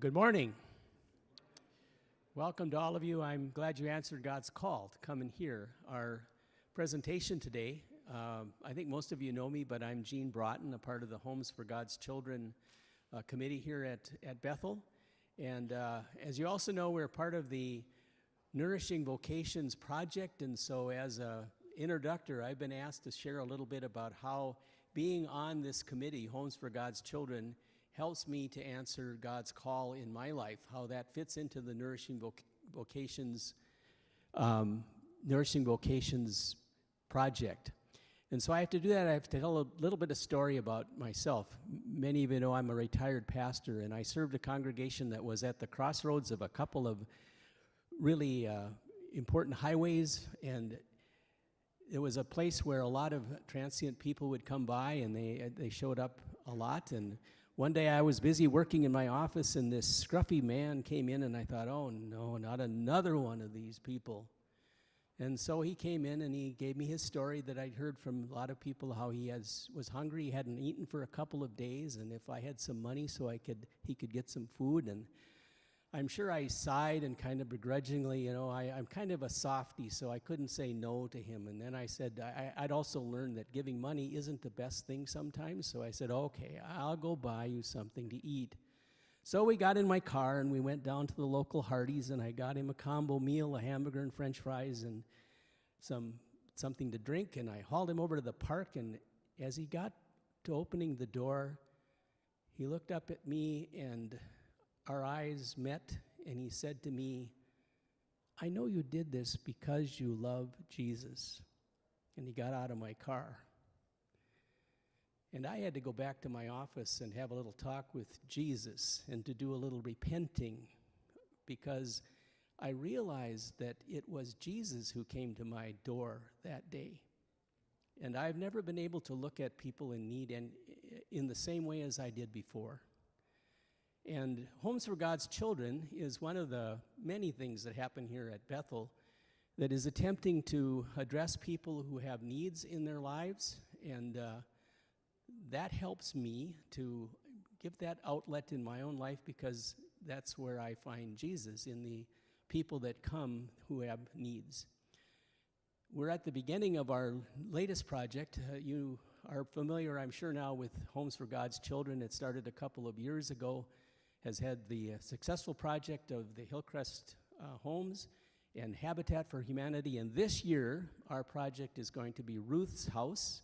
Good morning. Welcome to all of you. I'm glad you answered God's call to come and hear our presentation today. I think most of you know me, but I'm Gene Broughton, a part of the Homes for God's Children committee here at Bethel. And as you also know, we're part of the Nourishing Vocations project, and so as an introductor, I've been asked to share a little bit about how being on this committee, Homes for God's Children, helps me to answer God's call in my life, how that fits into the Nourishing Vocations project. And so I have to do that. I have to tell a little bit of story about myself. Many of you know I'm a retired pastor, and I served a congregation that was at the crossroads of a couple of really important highways, and it was a place where a lot of transient people would come by, and they showed up a lot. And one day I was busy working in my office, and this scruffy man came in, and I thought, oh no, not another one of these people. And so he came in and he gave me his story that I'd heard from a lot of people, how he was hungry, he hadn't eaten for a couple of days, and if I had some money so he could get some food. And I'm sure I sighed and kind of begrudgingly, I'm kind of a softie, so I couldn't say no to him. And then I said, I'd also learned that giving money isn't the best thing sometimes, so I said, okay, I'll go buy you something to eat. So we got in my car and we went down to the local Hardee's, and I got him a combo meal, a hamburger and french fries and something to drink, and I hauled him over to the park, and as he got to opening the door, he looked up at me and our eyes met, and he said to me, I know you did this because you love Jesus. And he got out of my car. And I had to go back to my office and have a little talk with Jesus and to do a little repenting, because I realized that it was Jesus who came to my door that day. And I've never been able to look at people in need and in the same way as I did before. And Homes for God's Children is one of the many things that happen here at Bethel that is attempting to address people who have needs in their lives, and that helps me to give that outlet in my own life, because that's where I find Jesus, in the people that come who have needs. We're at the beginning of our latest project. You are familiar, I'm sure now, with Homes for God's Children. It started a couple of years ago, has had the successful project of the Hillcrest Homes and Habitat for Humanity. And this year, our project is going to be Ruth's house.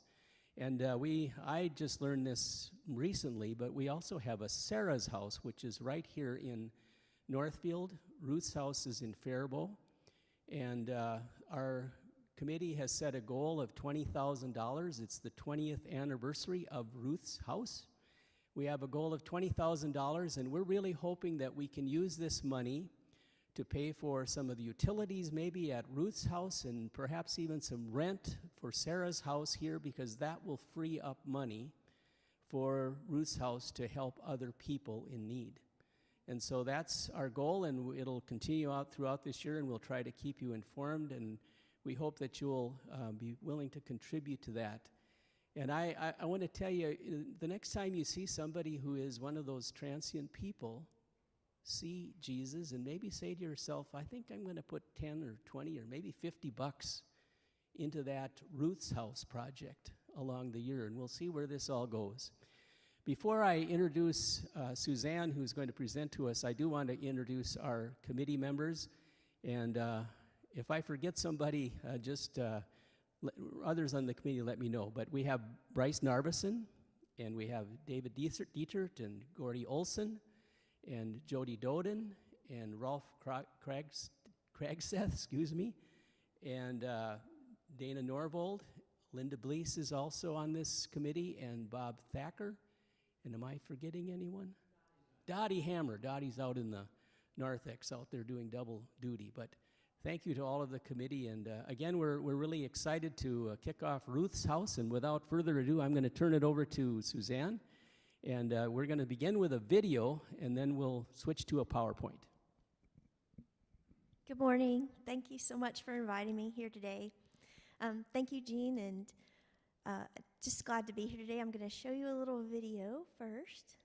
And I just learned this recently, but we also have a Sarah's house, which is right here in Northfield. Ruth's house is in Faribault. And our committee has set a goal of $20,000. It's the 20th anniversary of Ruth's house. We have a goal of $20,000, and we're really hoping that we can use this money to pay for some of the utilities maybe at Ruth's house, and perhaps even some rent for Sarah's house here, because that will free up money for Ruth's house to help other people in need. And so that's our goal, and it'll continue out throughout this year, and we'll try to keep you informed, and we hope that you'll be willing to contribute to that. And I want to tell you, the next time you see somebody who is one of those transient people, see Jesus and maybe say to yourself, I think I'm going to put 10 or 20 or maybe $50 into that Ruth's House project along the year, and we'll see where this all goes. Before I introduce Suzanne, who's going to present to us, I do want to introduce our committee members. And if I forget somebody, others on the committee let me know. But we have Bryce Narvison, and we have David Dietert and Gordy Olson, and Jody Doden, and Rolf Kragseth, and Dana Norvold. Linda Blees is also on this committee, and Bob Thacker. And am I forgetting anyone? Dottie Hammer. Dottie's out in the narthex out there doing double duty. But thank you to all of the committee, and again, we're really excited to kick off Ruth's house, and without further ado, I'm going to turn it over to Suzanne, and we're going to begin with a video, and then we'll switch to a PowerPoint. Good morning. Thank you so much for inviting me here today. Thank you, Gene, and just glad to be here today. I'm going to show you a little video first.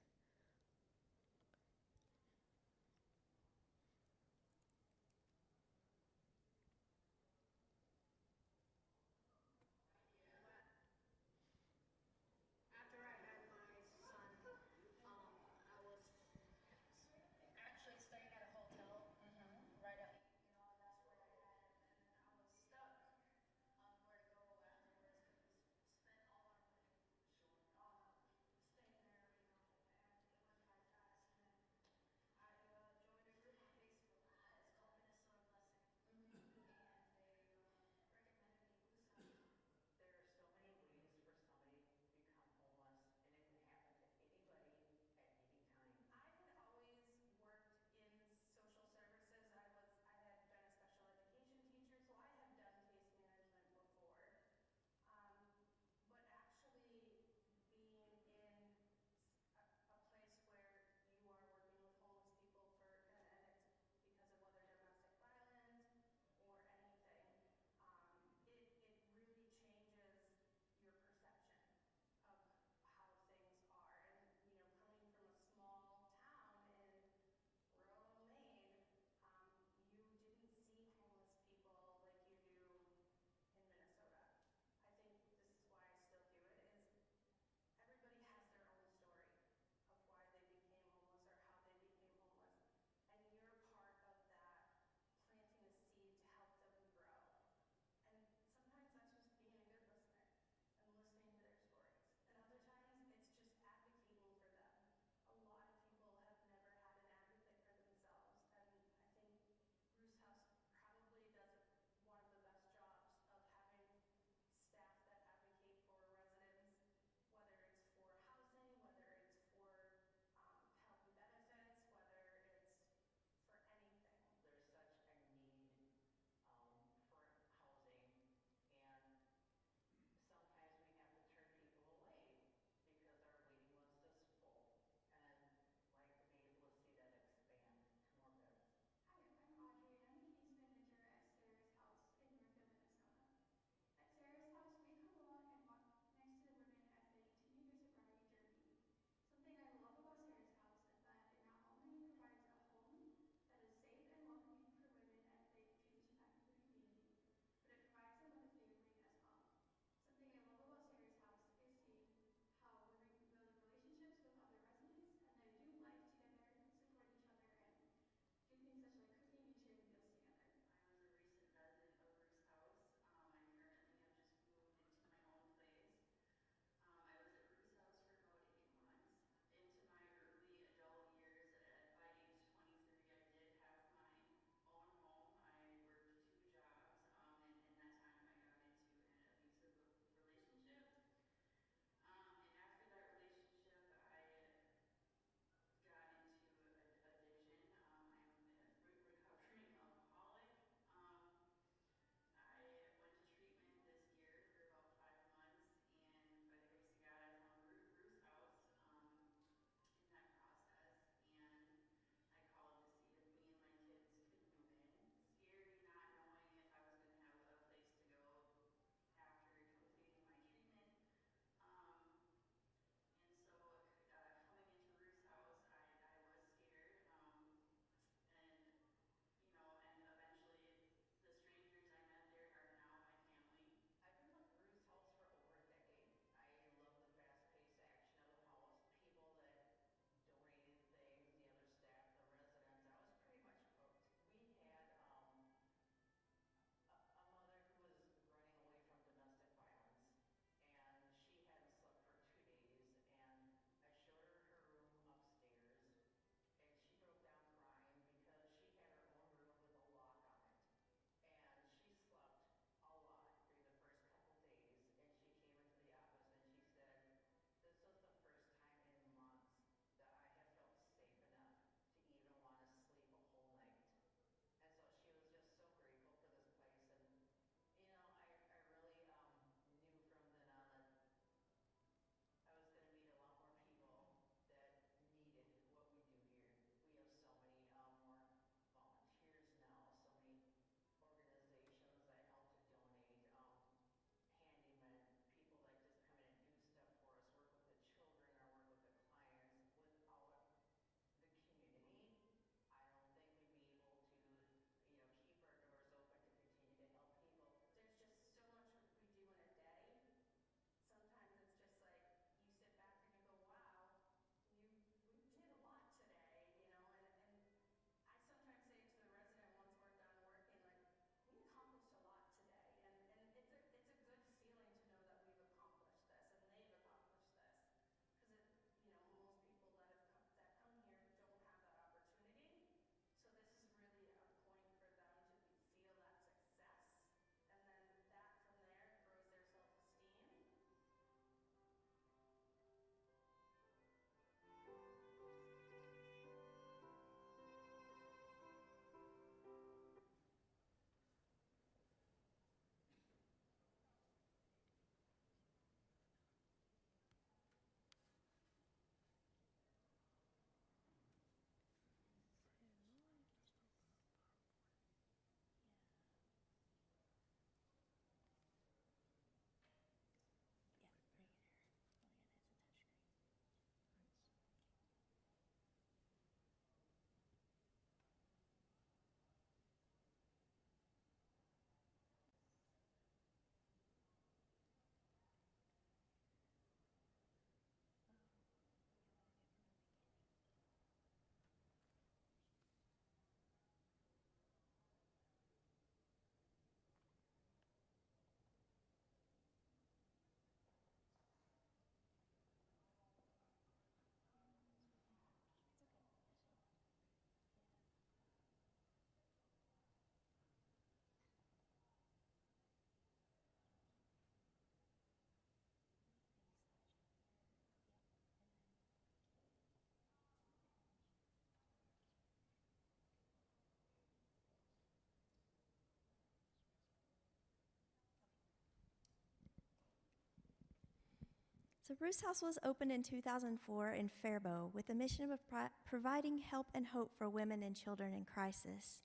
So Ruth's House was opened in 2004 in Faribault with the mission of providing help and hope for women and children in crisis.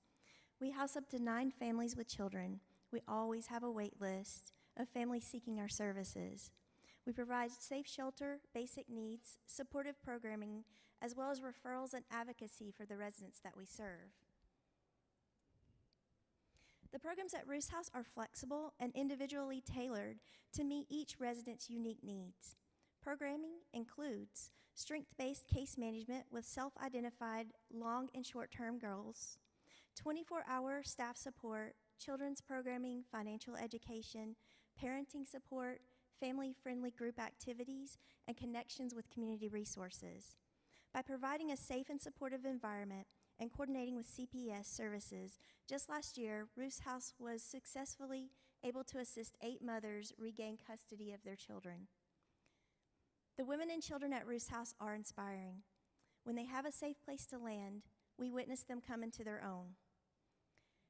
We house up to 9 families with children. We always have a wait list of families seeking our services. We provide safe shelter, basic needs, supportive programming, as well as referrals and advocacy for the residents that we serve. The programs at Ruth's House are flexible and individually tailored to meet each resident's unique needs. Programming includes strength-based case management with self-identified long and short-term goals, 24-hour staff support, children's programming, financial education, parenting support, family-friendly group activities, and connections with community resources. By providing a safe and supportive environment and coordinating with CPS services, just last year, Ruth's House was successfully able to assist 8 mothers regain custody of their children. The women and children at Ruth's House are inspiring. When they have a safe place to land, we witness them come into their own.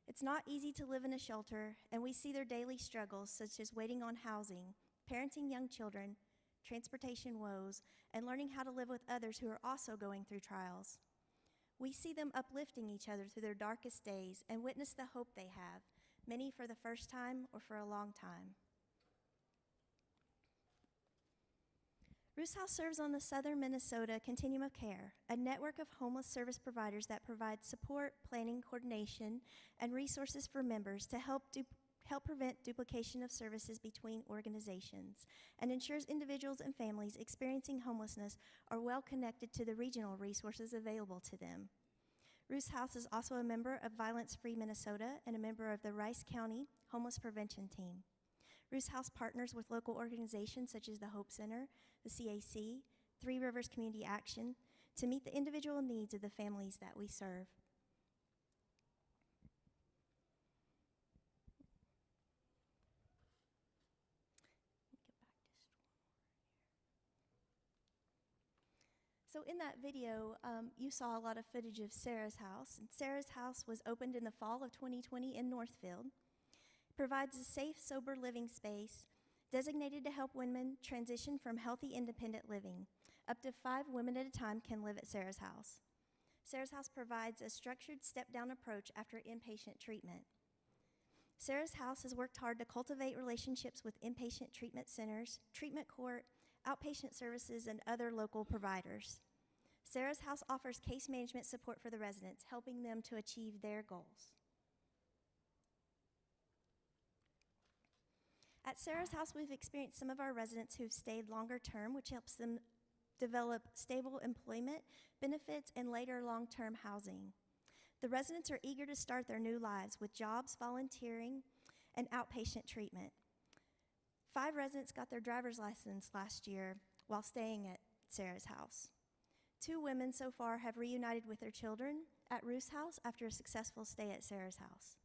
It's not easy to live in a shelter, and we see their daily struggles, such as waiting on housing, parenting young children, transportation woes, and learning how to live with others who are also going through trials. We see them uplifting each other through their darkest days and witness the hope they have, many for the first time or for a long time. Ruth's House serves on the Southern Minnesota Continuum of Care, a network of homeless service providers that provides support, planning, coordination, and resources for members to help prevent duplication of services between organizations, and ensures individuals and families experiencing homelessness are well connected to the regional resources available to them. Ruth's House is also a member of Violence Free Minnesota and a member of the Rice County Homeless Prevention Team. Ruth's House partners with local organizations such as the Hope Center, the CAC, Three Rivers Community Action, to meet the individual needs of the families that we serve. So in that video, you saw a lot of footage of Sarah's house. And Sarah's house was opened in the fall of 2020 in Northfield. It provides a safe, sober living space designated to help women transition from healthy, independent living. Up to 5 women at a time can live at Sarah's house. Sarah's house provides a structured step-down approach after inpatient treatment. Sarah's house has worked hard to cultivate relationships with inpatient treatment centers, treatment court, outpatient services, and other local providers. Sarah's house offers case management support for the residents, helping them to achieve their goals. At Sarah's house, we've experienced some of our residents who've stayed longer term, which helps them develop stable employment, benefits, and later long-term housing. The residents are eager to start their new lives with jobs, volunteering, and outpatient treatment. 5 residents got their driver's license last year while staying at Sarah's house. 2 women so far have reunited with their children at Ruth's house after a successful stay at Sarah's house.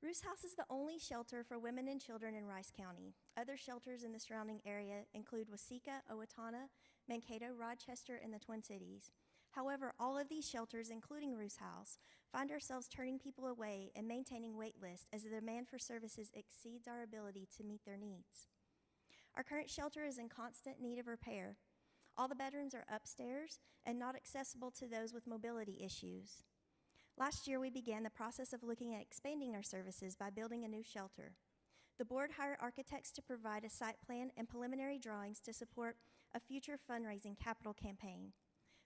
Ruth's House is the only shelter for women and children in Rice County. Other shelters in the surrounding area include Waseca, Owatonna, Mankato, Rochester, and the Twin Cities. However, all of these shelters, including Ruth's House, find ourselves turning people away and maintaining wait lists as the demand for services exceeds our ability to meet their needs. Our current shelter is in constant need of repair. All the bedrooms are upstairs and not accessible to those with mobility issues. Last year, we began the process of looking at expanding our services by building a new shelter. The board hired architects to provide a site plan and preliminary drawings to support a future fundraising capital campaign.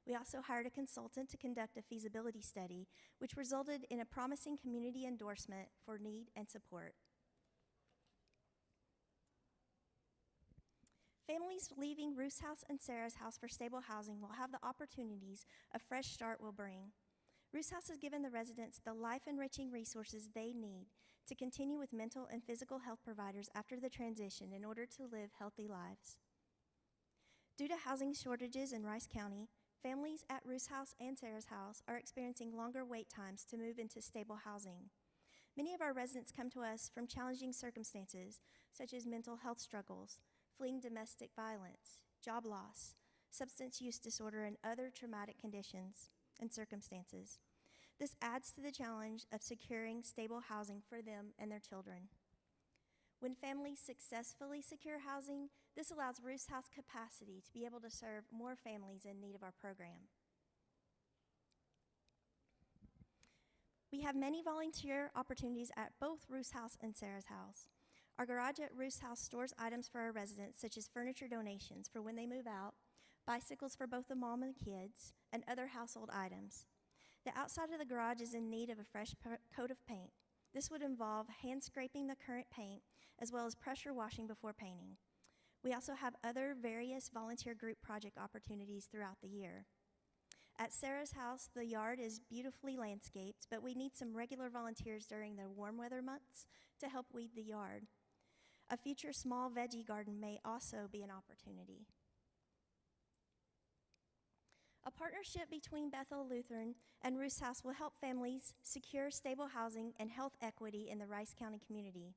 We also hired a consultant to conduct a feasibility study, which resulted in a promising community endorsement for need and support. Families leaving Ruth's house and Sarah's house for stable housing will have the opportunities a fresh start will bring. Ruth's House has given the residents the life-enriching resources they need to continue with mental and physical health providers after the transition in order to live healthy lives. Due to housing shortages in Rice County, families at Ruth's House and Sarah's house are experiencing longer wait times to move into stable housing. Many of our residents come to us from challenging circumstances, such as mental health struggles, fleeing domestic violence, job loss, substance use disorder, and other traumatic conditions and circumstances. This adds to the challenge of securing stable housing for them and their children. When families successfully secure housing, this allows Ruth's House capacity to be able to serve more families in need of our program. We have many volunteer opportunities at both Ruth's House and Sarah's House. Our garage at Ruth's House stores items for our residents, such as furniture donations for when they move out, bicycles for both the mom and the kids, and other household items. The outside of the garage is in need of a fresh coat of paint. This would involve hand scraping the current paint, as well as pressure washing before painting. We also have other various volunteer group project opportunities throughout the year. At Sarah's house, the yard is beautifully landscaped, but we need some regular volunteers during the warm weather months to help weed the yard. A future small veggie garden may also be an opportunity. A partnership between Bethel Lutheran and Ruth's House will help families secure stable housing and health equity in the Rice County community.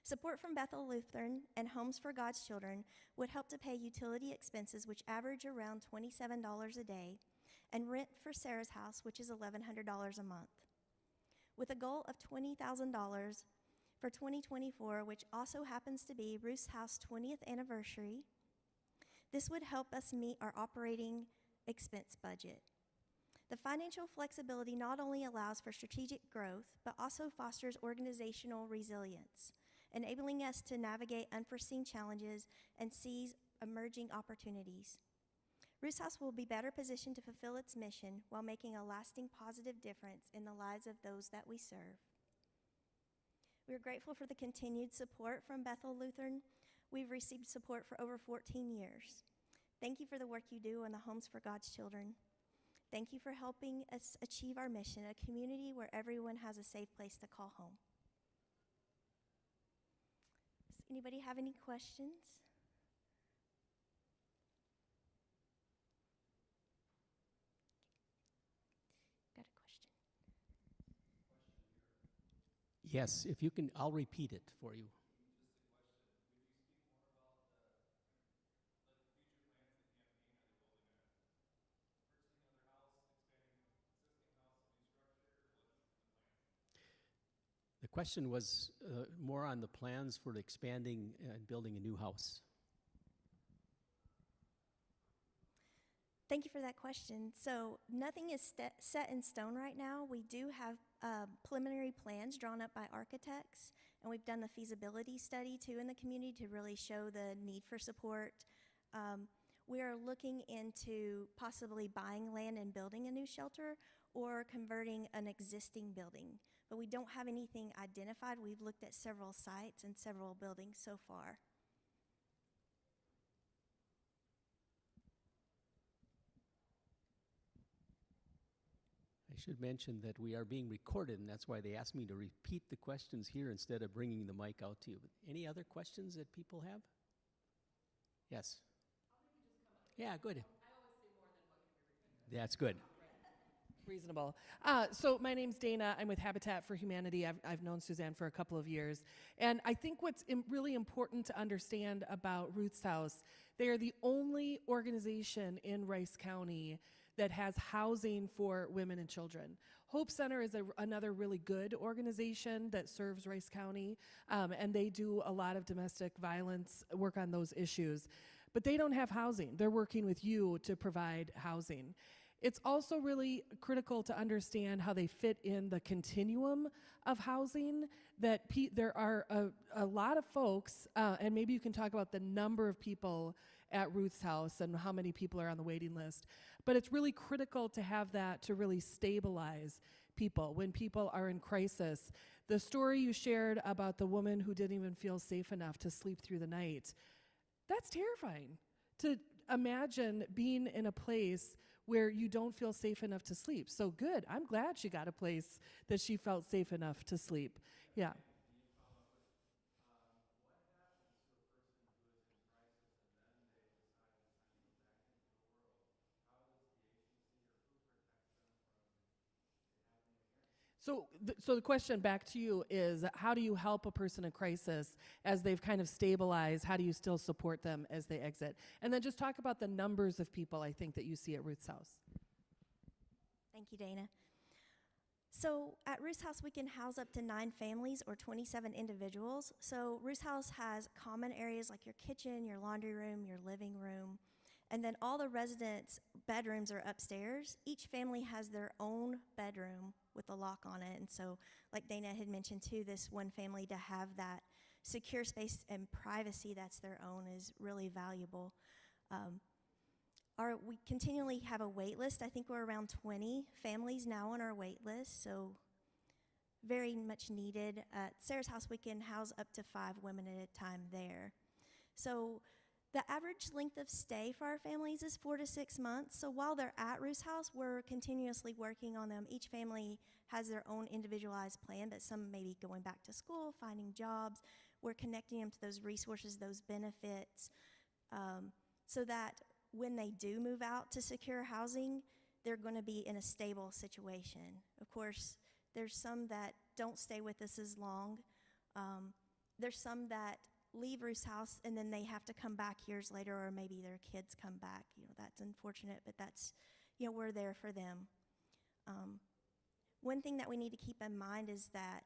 Support from Bethel Lutheran and Homes for God's Children would help to pay utility expenses, which average around $27 a day, and rent for Sarah's house, which is $1,100 a month. With a goal of $20,000 for 2024, which also happens to be Ruth's House 20th anniversary, this would help us meet our operating expense budget. The financial flexibility not only allows for strategic growth, but also fosters organizational resilience, enabling us to navigate unforeseen challenges and seize emerging opportunities. Ruth's House will be better positioned to fulfill its mission while making a lasting positive difference in the lives of those that we serve. We are grateful for the continued support from Bethel Lutheran. We've received support for over 14 years. Thank you for the work you do in the Homes for God's Children. Thank you for helping us achieve our mission, a community where everyone has a safe place to call home. Does anybody have any questions? Got a question. Yes, if you can, I'll repeat it for you. The question was more on the plans for expanding and building a new house. Thank you for that question. So nothing is set in stone right now. We do have preliminary plans drawn up by architects, and we've done the feasibility study too in the community to really show the need for support. We are looking into possibly buying land and building a new shelter or converting an existing building. But we don't have anything identified. We've looked at several sites and several buildings so far. I should mention that we are being recorded, and that's why they asked me to repeat the questions here instead of bringing the mic out to you. Any other questions that people have? Yes. Yeah, good. I always say more than what can be repeated. That's good. Reasonable. So my name's Dana. I'm with Habitat for Humanity. I've known Suzanne for a couple of years. And I think what's really important to understand about Ruth's House, they are the only organization in Rice County that has housing for women and children. Hope Center is another really good organization that serves Rice County, and they do a lot of domestic violence work on those issues. But they don't have housing. They're working with you to provide housing. It's also really critical to understand how they fit in the continuum of housing, that there are a lot of folks, and maybe you can talk about the number of people at Ruth's House and how many people are on the waiting list. But it's really critical to have that to really stabilize people when people are in crisis. The story you shared about the woman who didn't even feel safe enough to sleep through the night, that's terrifying. To imagine being in a place where you don't feel safe enough to sleep. So good. I'm glad she got a place that she felt safe enough to sleep. Yeah. So the question back to you is, how do you help a person in crisis as they've kind of stabilized? How do you still support them as they exit? And then just talk about the numbers of people I think that you see at Ruth's House. Thank you, Dana. So at Ruth's House, we can house up to 9 families or 27 individuals. So Ruth's House has common areas like your kitchen, your laundry room, your living room, and then all the residents' bedrooms are upstairs. Each family has their own bedroom with a lock on it. And so, like Dana had mentioned too, this one family to have that secure space and privacy that's their own is really valuable. We continually have a wait list. I think we're around 20 families now on our wait list, so very much needed. At Sarah's House, we can house up to 5 women at a time there. So the average length of stay for our families is 4 to 6 months. So while they're at Ruth's House, we're continuously working on them. Each family has their own individualized plan, but some may be going back to school, finding jobs. We're connecting them to those resources, those benefits, so that when they do move out to secure housing, they're going to be in a stable situation. Of course, there's some that don't stay with us as long. There's some that leave Ruth's House and then they have to come back years later, or maybe their kids come back. That's unfortunate, but that's, we're there for them. One thing that we need to keep in mind is that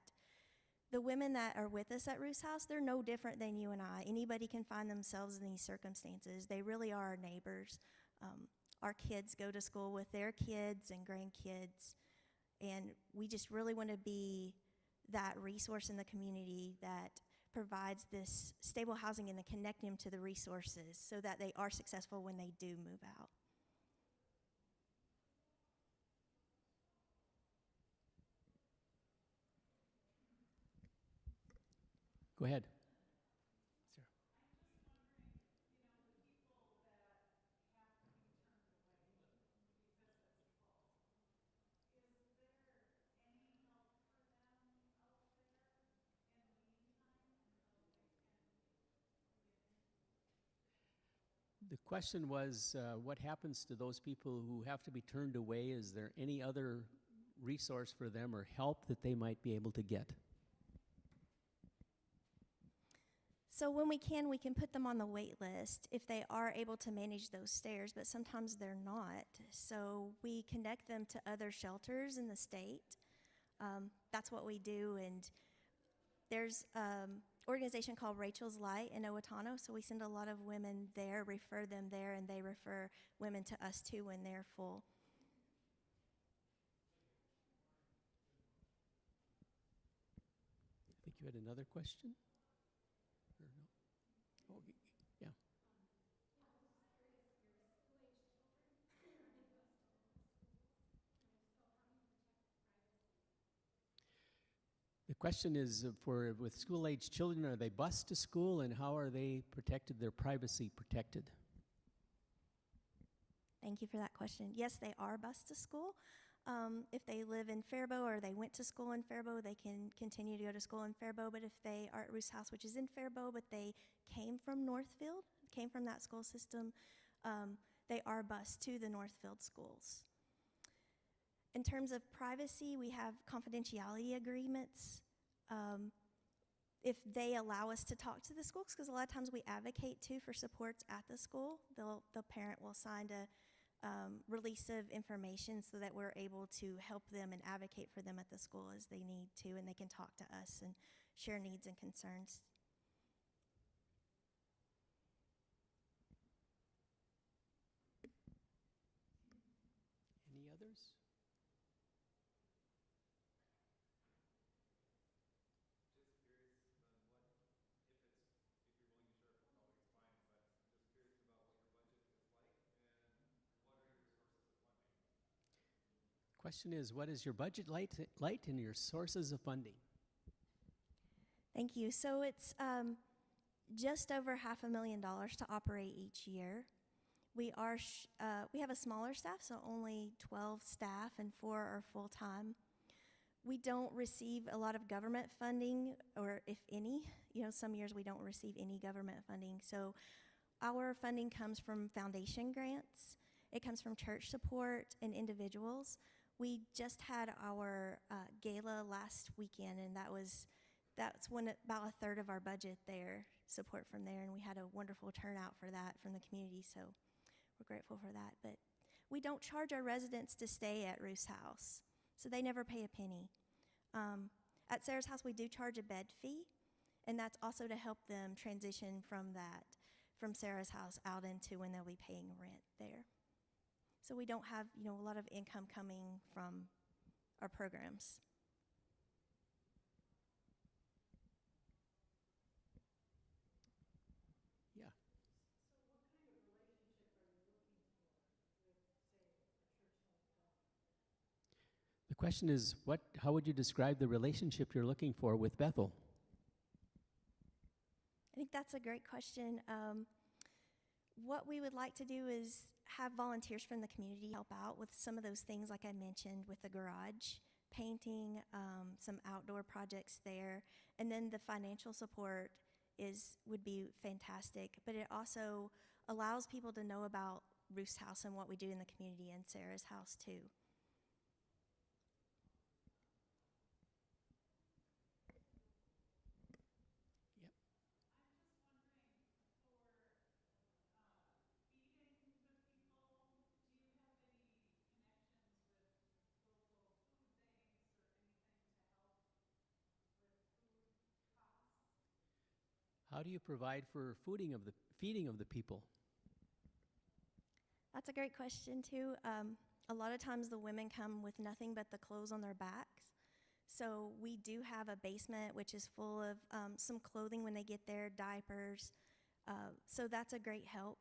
the women that are with us at Ruth's House, they're no different than you and I. Anybody can find themselves in these circumstances. They really are our neighbors. Our kids go to school with their kids and grandkids, and we just really want to be that resource in the community that provides this stable housing and then connect them to the resources so that they are successful when they do move out. Go ahead. Sarah. The question was, what happens to those people who have to be turned away? Is there any other resource for them or help that they might be able to get? So when we can put them on the wait list if they are able to manage those stairs, but sometimes they're not. So we connect them to other shelters in the state. That's what we do, and there's an organization called Rachel's Light in Owatonna, so we send a lot of women there, refer them there, and they refer women to us too when they're full. I think you had another question? Or no? Oh, yeah. The question is with school-age children, are they bused to school, and how are they protected, their privacy protected? Thank you for that question. Yes, they are bused to school. If they live in Faribault or they went to school in Faribault, they can continue to go to school in Faribault. But if they are at Ruth's House, which is in Faribault, but they came from Northfield, came from that school system, they are bused to the Northfield schools. In terms of privacy, we have confidentiality agreements. If they allow us to talk to the schools, because a lot of times we advocate too for supports at the school, the parent will sign a release of information so that we're able to help them and advocate for them at the school as they need to, and they can talk to us and share needs and concerns. Any others? Question is, what is your budget light and your sources of funding? Thank you. So it's just over $500,000 to operate each year. We have a smaller staff, so only 12 staff and 4 are full-time. We don't receive a lot of government funding, or if any. Some years we don't receive any government funding. So our funding comes from foundation grants. It comes from church support and individuals. We just had our gala last weekend, and that's when about a third of our budget there, support from there, and we had a wonderful turnout for that from the community, so we're grateful for that. But we don't charge our residents to stay at Ruth's House. So they never pay a penny. At Sarah's House, we do charge a bed fee, and that's also to help them transition from Sarah's House out into when they'll be paying rent there. So we don't have, a lot of income coming from our programs. Yeah. The question is, how would you describe the relationship you're looking for with Bethel? I think that's a great question. What we would like to do is have volunteers from the community help out with some of those things like I mentioned with the garage, painting, some outdoor projects there, and then the financial support would be fantastic. But it also allows people to know about Ruth's House and what we do in the community and Sarah's House too. How do you provide for feeding of the people? That's a great question too. A lot of times the women come with nothing but the clothes on their backs. So we do have a basement which is full of some clothing when they get there, diapers. So that's a great help.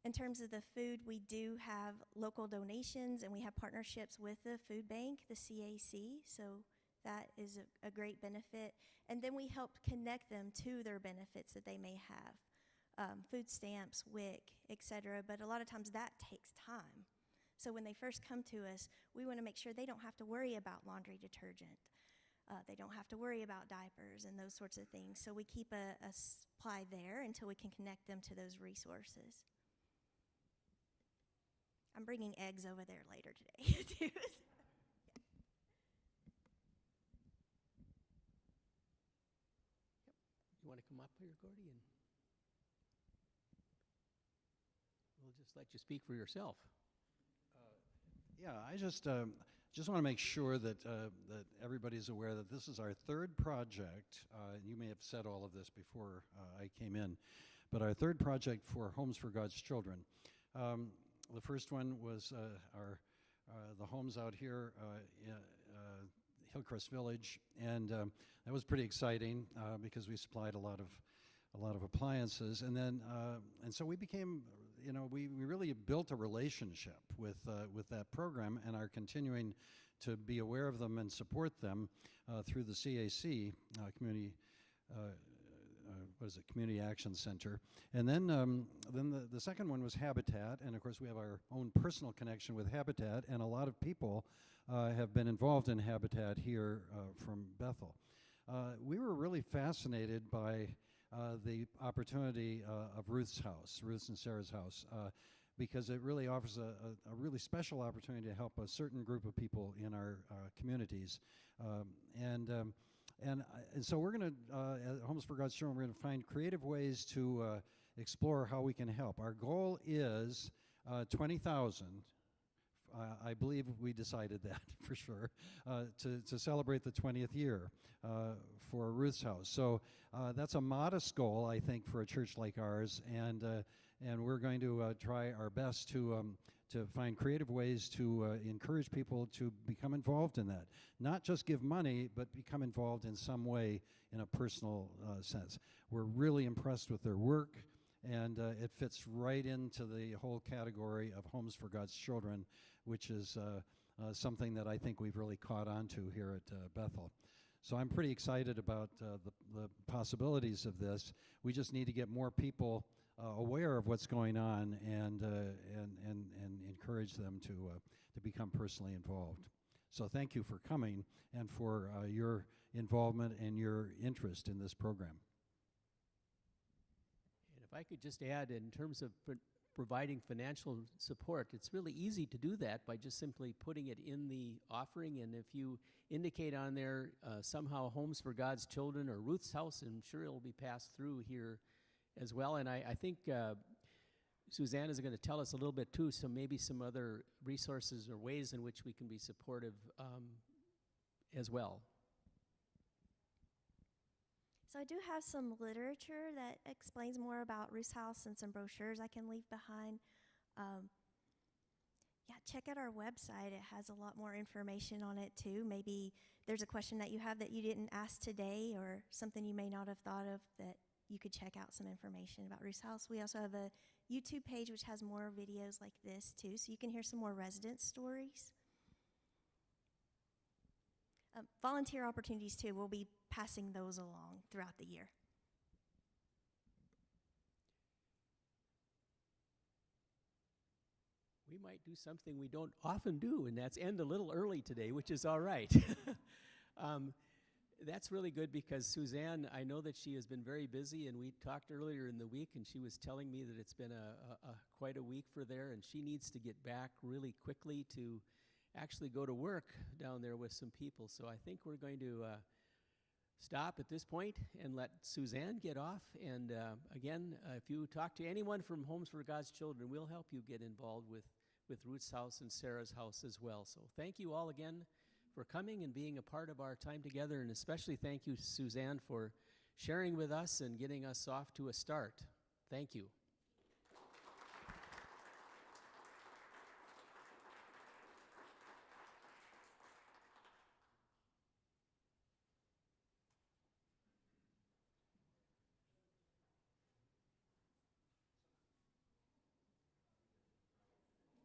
In terms of the food, we do have local donations and we have partnerships with the food bank, the CAC. So that is a great benefit. And then we help connect them to their benefits that they may have, food stamps, WIC, etc. But a lot of times that takes time. So when they first come to us, we want to make sure they don't have to worry about laundry detergent. They don't have to worry about diapers and those sorts of things. So we keep a supply there until we can connect them to those resources. I'm bringing eggs over there later today, too. You want to come up here, Gordy? And we'll just let you speak for yourself. Yeah, I just want to make sure that that everybody's aware that this is our third project. You may have said all of this before I came in, but our third project for Homes for God's Children. The first one was the homes out here in Hillcrest Village, and that was pretty exciting because we supplied a lot of appliances, and then and so we became. We really built a relationship with that program and are continuing to be aware of them and support them through the CAC, Community Action Center. And then the second one was Habitat, and of course we have our own personal connection with Habitat, and a lot of people have been involved in Habitat here from Bethel. We were really fascinated by the opportunity of Ruth's and Sarah's house, because it really offers a really special opportunity to help a certain group of people in our communities. And so we're going to, at Homes for God's Children, we're going to find creative ways to explore how we can help. Our goal is 20,000. I believe we decided that for sure, to celebrate the 20th year for Ruth's House. So that's a modest goal, I think, for a church like ours, and we're going to try our best to find creative ways to encourage people to become involved in that. Not just give money, but become involved in some way in a personal sense. We're really impressed with their work, and it fits right into the whole category of Homes for God's Children, which is something that I think we've really caught on to here at Bethel. So I'm pretty excited about the possibilities of this. We just need to get more people aware of what's going on and encourage them to become personally involved. So thank you for coming and for your involvement and your interest in this program. And if I could just add, in terms of providing financial support, it's really easy to do that by just simply putting it in the offering. And if you indicate on there somehow Homes for God's Children or Ruth's House, I'm sure it will be passed through here as well. And I think Suzanne is going to tell us a little bit too, so maybe some other resources or ways in which we can be supportive as well. So I do have some literature that explains more about Ruth's House and some brochures I can leave behind. Yeah, check out our website. It has a lot more information on it too. Maybe there's a question that you have that you didn't ask today, or something you may not have thought of that you could check out some information about Ruth's House. We also have a YouTube page which has more videos like this too, so you can hear some more resident stories. Volunteer opportunities too. We'll be passing those along throughout the year. We might do something we don't often do, and that's end a little early today, which is all right. That's really good because Suzanne, I know that she has been very busy, and we talked earlier in the week, and she was telling me that it's been quite a week for there, and she needs to get back really quickly to actually go to work down there with some people. So I think we're going to stop at this point and let Suzanne get off. And again, if you talk to anyone from Homes for God's Children, we'll help you get involved with Ruth's house and Sarah's house as well. So thank you all again for coming and being a part of our time together, and especially thank you, Suzanne, for sharing with us and getting us off to a start. Thank you.